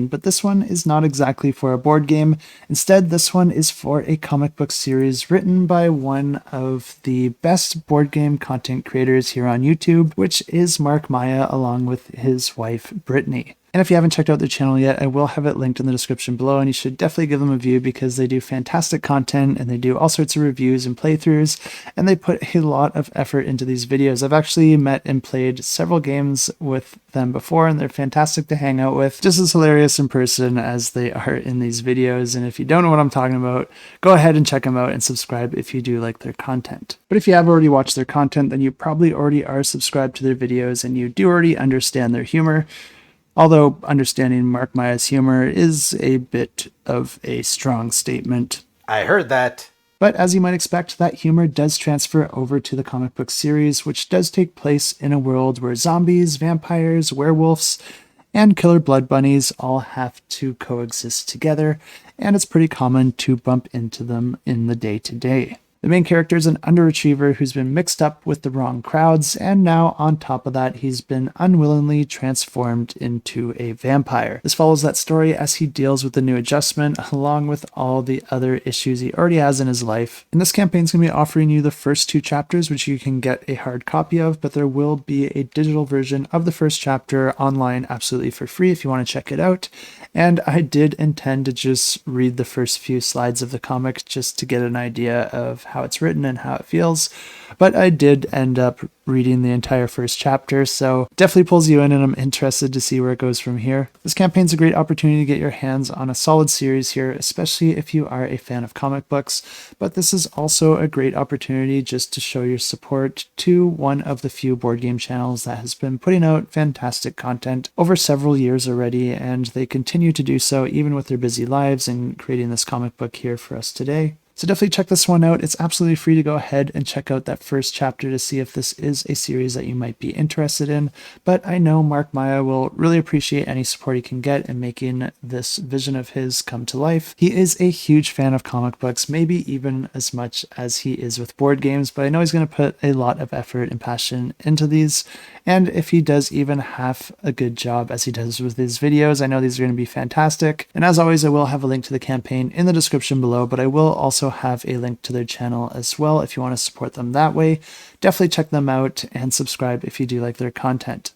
But this one is not exactly for a board game. Instead, this one is for a comic book series written by one of the best board game content creators here on YouTube, which is Mark Maya along with his wife, Brittany. And if you haven't checked out their channel yet, I will have it linked in the description below, and you should definitely give them a view because they do fantastic content and they do all sorts of reviews and playthroughs, and they put a lot of effort into these videos. I've actually met and played several games with them before, and they're fantastic to hang out with, just as hilarious in person as they are in these videos. And if you don't know what I'm talking about, go ahead and check them out and subscribe if you do like their content. But if you have already watched their content, then you probably already are subscribed to their videos and you do already understand their humor. Although understanding Mark Maya's humor is a bit of a strong statement. I heard that. But as you might expect, that humor does transfer over to the comic book series, which does take place in a world where zombies, vampires, werewolves, and killer blood bunnies all have to coexist together, and it's pretty common to bump into them in the day-to-day. The main character is an underachiever who's been mixed up with the wrong crowds, and now on top of that, he's been unwillingly transformed into a vampire. This follows that story as he deals with the new adjustment, along with all the other issues he already has in his life. And this campaign's going to be offering you the first 2 chapters, which you can get a hard copy of, but there will be a digital version of the first chapter online absolutely for free if you want to check it out. And I did intend to just read the first few slides of the comic just to get an idea of how it's written and how it feels, but I did end up reading the entire first chapter, so definitely pulls you in, and I'm interested to see where it goes from here. This campaign's a great opportunity to get your hands on a solid series here, especially if you are a fan of comic books, but this is also a great opportunity just to show your support to one of the few board game channels that has been putting out fantastic content over several years already, and they continue to do so even with their busy lives and creating this comic book here for us today. So definitely check this one out. It's absolutely free to go ahead and check out that first chapter to see if this is a series that you might be interested in. But I know Mark Maya will really appreciate any support he can get in making this vision of his come to life. He is a huge fan of comic books, maybe even as much as he is with board games, but I know he's going to put a lot of effort and passion into these. And if he does even half a good job as he does with his videos, I know these are going to be fantastic. And as always, I will have a link to the campaign in the description below, but I will also have a link to their channel as well if you want to support them that way. Definitely check them out and subscribe if you do like their content.